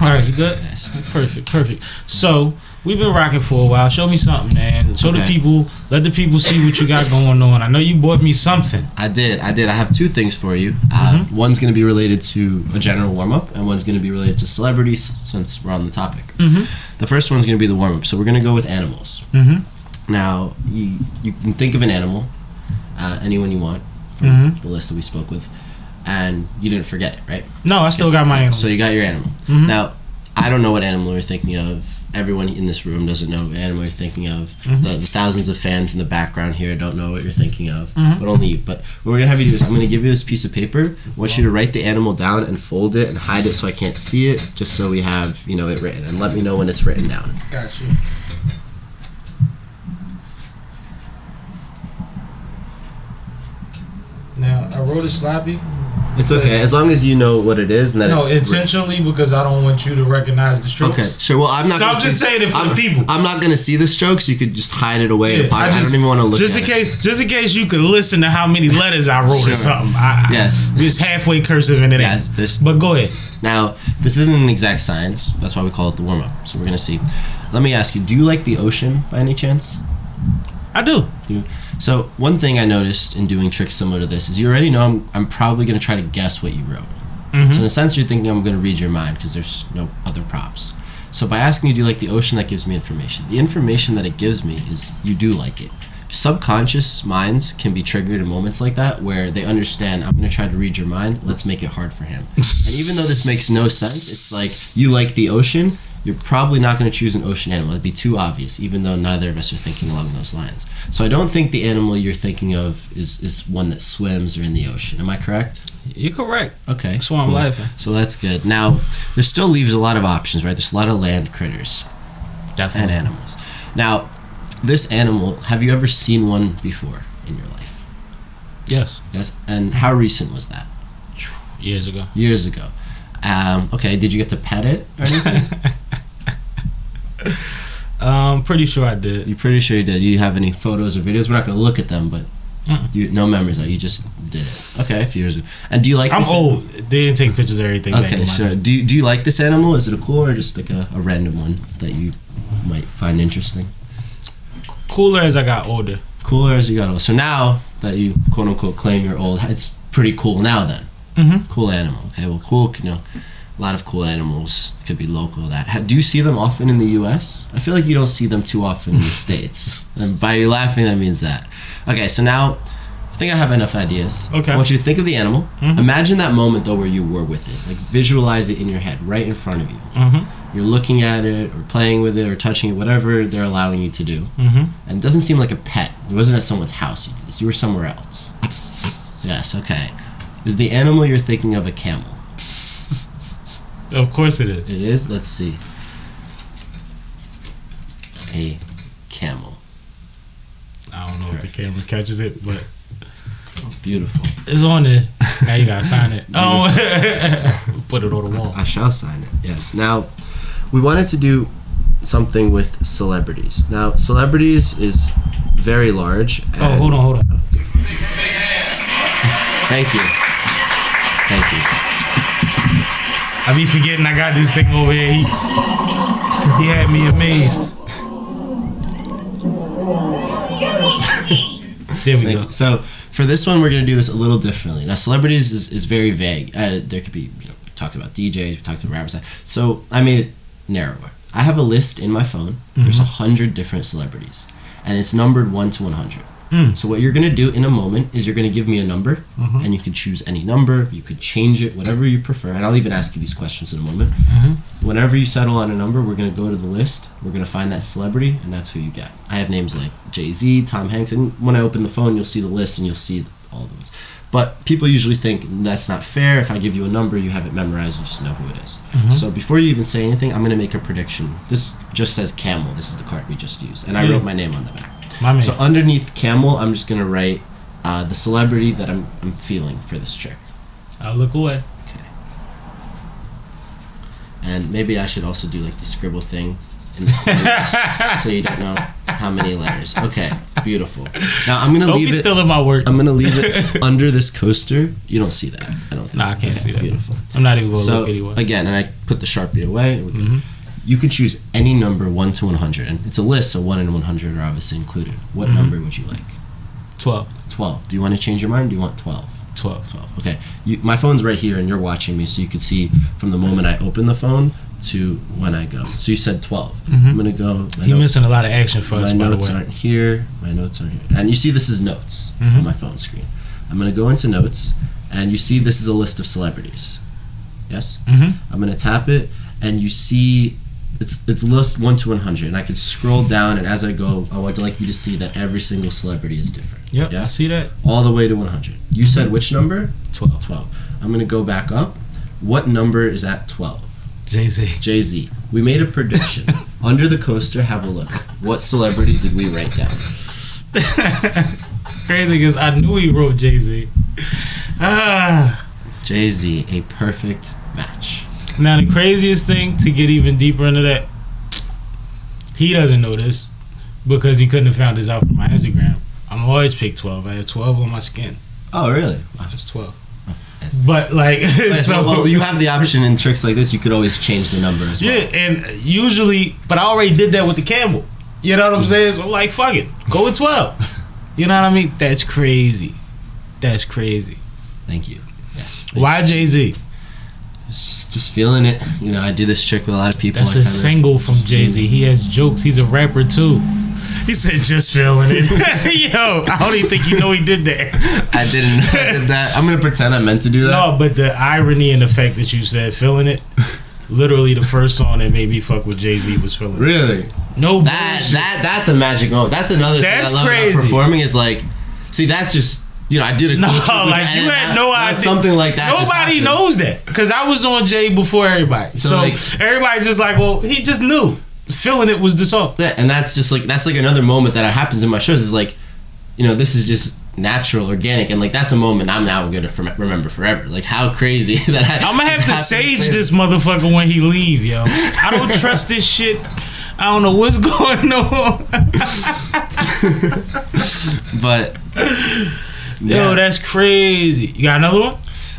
All right, you good? Yes. Perfect. So we've been rocking for a while. Show me something, man. Show the people. Let the people see what you got going on. I know you bought me something. I did. I have two things for you. One's going to be related to a general warm up, and one's going to be related to celebrities, since we're on the topic. The first one's going to be the warm up. So we're going to go with animals. Now you can think of an animal, anyone you want from the list that we spoke with. And you didn't forget it, right? No, I still got my animal. So you got your animal. Now, I don't know what animal you're thinking of. Everyone in this room doesn't know what animal you're thinking of. The thousands of fans in the background here don't know what you're thinking of, but only you. But what we're going to have you do is I'm going to give you this piece of paper. I want you to write the animal down and fold it and hide it so I can't see it, just so we have it written. And let me know when it's written down. Got you. Now, I wrote it sloppy. It's okay, as long as you know what it is. And that intentionally, because I don't want you to recognize the strokes. Okay, sure. Well, I'm not. So I'm just saying it for the people. I'm not going to see the strokes. You could just hide it away in a pocket. I don't even want to look at it. Just in case you could listen to how many letters I wrote or something. Yes. It's halfway cursive and it ain't. But go ahead. Now, this isn't an exact science. That's why we call it the warm-up. So we're going to see. Let me ask you, do you like the ocean by any chance? I do. So one thing I noticed in doing tricks similar to this is you already know I'm probably going to try to guess what you wrote. So in a sense, you're thinking I'm going to read your mind because there's no other props. So by asking you, do you like the ocean, that gives me information. The information that it gives me is you do like it. Subconscious minds can be triggered in moments like that where they understand, I'm going to try to read your mind, let's make it hard for him. And even though this makes no sense, it's like you like the ocean, you're probably not going to choose an ocean animal. It'd be too obvious, even though neither of us are thinking along those lines. So I don't think the animal you're thinking of is one that swims or in the ocean. Am I correct? You're correct. Okay. That's why I'm laughing. So that's good. Now, there still leaves a lot of options, right? There's a lot of land critters. Definitely. And animals. Now, this animal, have you ever seen one before in your life? Yes. Yes. And how recent was that? Years ago. Years ago. Okay, did you get to pet it or anything? Pretty sure I did. You're pretty sure you did. Do you have any photos or videos? We're not going to look at them, but no memories of it. You just did it. Okay, a few years ago. And do you like I'm old. They didn't take pictures of everything. Okay, sure. Do you like this animal? Is it a cool or just like a random one that you might find interesting? Cooler as I got older. Cooler as you got older. So now that you quote unquote claim you're old, it's pretty cool now then. Cool animal. Okay, well, cool. A lot of cool animals. It could be local. Do you see them often in the U.S.? I feel like you don't see them too often in the States. And by you laughing, that means that. Okay, so now I think I have enough ideas. Okay. I want you to think of the animal. Imagine that moment though where you were with it. Like visualize it in your head, right in front of you. You're looking at it or playing with it or touching it, whatever they're allowing you to do. And it doesn't seem like a pet. It wasn't at someone's house. You were somewhere else. Yes. Okay. Is the animal you're thinking of a camel? Of course it is. It is? Let's see. A camel. I don't know if the camera catches it, but... Beautiful. It's on there. Now you gotta sign it. Put it on the wall. I shall sign it, yes. Now, we wanted to do something with celebrities. Now, celebrities is very large. Hold on. Thank you. I be forgetting I got this thing over here. He had me amazed. There we go. So for this one, we're going to do this a little differently. Now, celebrities is very vague. There could be, talk about DJs, we talked about rappers. So I made it narrower. I have a list in my phone. There's 100 different celebrities, and it's numbered 1 to 100. So what you're going to do in a moment is you're going to give me a number, and you can choose any number. You could change it, whatever you prefer. And I'll even ask you these questions in a moment. Whenever you settle on a number, we're going to go to the list. We're going to find that celebrity, and that's who you get. I have names like Jay-Z, Tom Hanks, and when I open the phone, you'll see the list, and you'll see all the ones. But people usually think that's not fair. If I give you a number, you have it memorized, you just know who it is. So before you even say anything, I'm going to make a prediction. This just says camel. This is the card we just used. And I wrote my name on the back. So underneath camel, I'm just going to write the celebrity that I'm feeling for this trick. I'll look away. Okay. And maybe I should also do like the scribble thing in the corners, so you don't know how many letters. Okay, beautiful. Now I'm gonna leave it. Still in my work. I'm gonna leave it under this coaster. You don't see that. I don't think. Nah, I can't see that. Beautiful. I'm not even gonna look anyway. Again, and I put the Sharpie away. You can choose any number 1 to 100, and it's a list, so 1 and 100 are obviously included. What number would you like? 12. 12. Do you want to change your mind? Or do you want 12? 12. 12. Okay. My phone's right here, and you're watching me, so you can see from the moment I open the phone to when I go. So you said 12. I'm gonna go. You're missing a lot of action for us, by the way. My notes aren't here. My notes aren't here. And you see this is notes on my phone screen. I'm gonna go into notes, and you see this is a list of celebrities. Yes? I'm gonna tap it, and you see it's list 1 to 100, and I can scroll down, and as I go, I would like you to see that every single celebrity is different. Yep, yeah? I see that. All the way to 100. You said which number? 12. 12. I'm gonna go back up. What number is at 12? Jay-Z. Jay-Z. We made a prediction. Under the coaster, have a look. What celebrity did we write down? Crazy, because I knew he wrote Jay-Z. Jay-Z, a perfect match. Now, the craziest thing, to get even deeper into that, he doesn't know this because he couldn't have found this out from my Instagram. I'm always pick 12. I have 12 on my skin. Oh, really? Wow. That's 12. Oh, yes. But, like... well, you have the option in tricks like this. You could always change the number as well. Yeah, and usually... But I already did that with the camel. You know what I'm saying? So I'm like, fuck it. Go with 12. You know what I mean? That's crazy. That's crazy. Thank you. Yes. Why Jay-Z? Just feeling it. You know, I do this trick with a lot of people. That's a single from Jay-Z. He has jokes. He's a rapper too. He said, just feeling it. Yo, I don't even think you know he did that. I did that. I'm going to pretend I meant to do that. No, but the irony and the fact that you said feeling it, literally the first song that made me fuck with Jay-Z was Feeling It. Really? No, that's a magic moment. That's another thing I love about performing is like, see, that's just... You know, I did a no, like you had no idea. Something like that. Nobody knows that because I was on Jay before everybody. So like, everybody's just like, well, he just knew. Feeling It was the song. Yeah, and that's just like another moment that happens in my shows. Is like, you know, this is just natural, organic, and like that's a moment I'm now gonna remember forever. Like how crazy that I'm gonna have to sage this motherfucker when he leave, yo. I don't trust this shit. I don't know what's going on. But. Yeah. Yo, that's crazy. You got another one?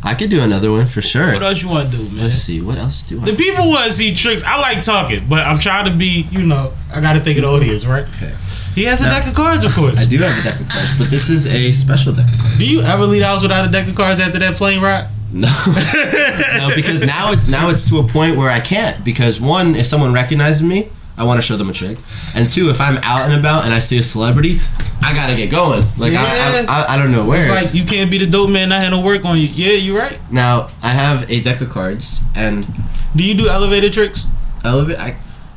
I could do another one for sure. What else you want to do, man? Let's see. What else do I The people want to see tricks. I like talking, but I'm trying to be, you know, I got to think of the audience, right? Okay. He has a deck of cards, of course. I do have a deck of cards, but this is a special deck of cards. Do you ever leave the house without a deck of cards after that plane ride? No. No, because now it's to a point where I can't. Because one, if someone recognizes me, I want to show them a trick, and two, if I'm out and about and I see a celebrity, I gotta get going. Like I don't know where. It's like you can't be the dope man not having to work on you. Yeah, you're right. Now I have a deck of cards, and do you do elevator tricks?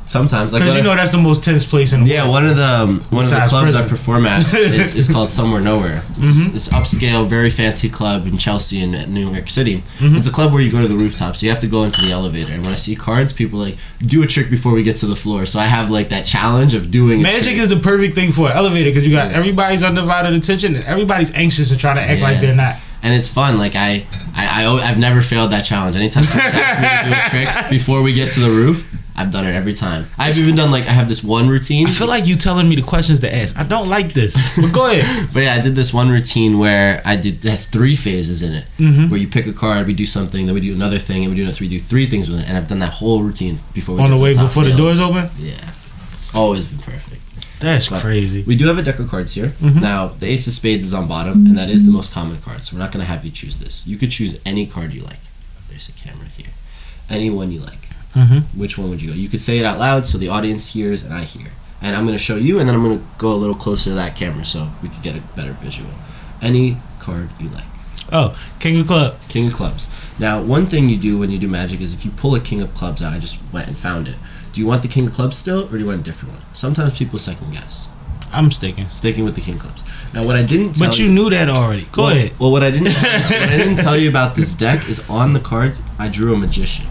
Sometimes, like, because you know that's the most tense place in the world. Yeah, one of the clubs prison I perform at is called Somewhere Nowhere. It's upscale, very fancy club in Chelsea in New York City. It's a club where you go to the rooftop, so you have to go into the elevator. And when I see cards, people like do a trick before we get to the floor. So I have like that challenge of doing. Magic is the perfect thing for an elevator because you got everybody's undivided attention and everybody's anxious to try to act like they're not. And it's fun. Like I've never failed that challenge. Anytime someone asks me to do a trick before we get to the roof, I've done it every time. I've even done I have this one routine. I feel like you telling me the questions to ask. I don't like this. But go ahead. But yeah, I did this one routine where it has 3 phases in it. Where you pick a card, we do something, then we do another thing, and we do 3 things with it. And I've done that whole routine before we get to the top. On the way before the doors open? Yeah. Always been perfect. That's crazy. We do have a deck of cards here. Now, the Ace of Spades is on bottom, and that is the most common card. So we're not going to have you choose this. You could choose any card you like. There's a camera here. Any one you like. Which one would you go? You could say it out loud so the audience hears and I hear. And I'm going to show you, and then I'm going to go a little closer to that camera so we could get a better visual. Any card you like. Oh, King of Clubs. King of Clubs. Now, one thing you do when you do magic is if you pull a King of Clubs out, I just went and found it. Do you want the King of Clubs still, or do you want a different one? Sometimes people second guess. I'm sticking with the King of Clubs. Now, what I didn't tell But you knew that already. Go ahead. Well, what I didn't tell you about this deck is on the cards, I drew a magician.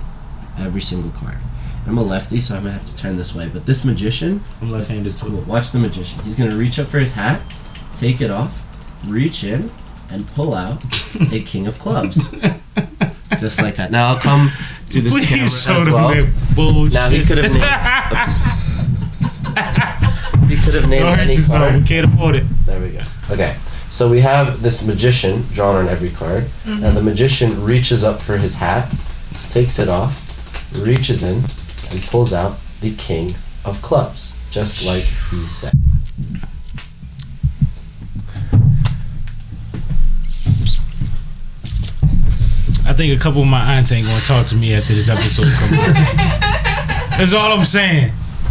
Every single card. I'm a lefty, so I'm going to have to turn this way. But this magician is cool. Watch the magician. He's going to reach up for his hat, take it off, reach in, and pull out a King of Clubs. Just like that. Now I'll come to this camera as well. Now he could have named You could have named Don't hurt any yourself. card. We can't afford it. There we go. Okay. So we have this magician drawn on every card. Mm-hmm. And the magician reaches up for his hat, takes it off, reaches in, and pulls out the king of clubs, just like he said. I think a couple of my aunts ain't gonna talk to me after this episode comes out. That's all I'm saying.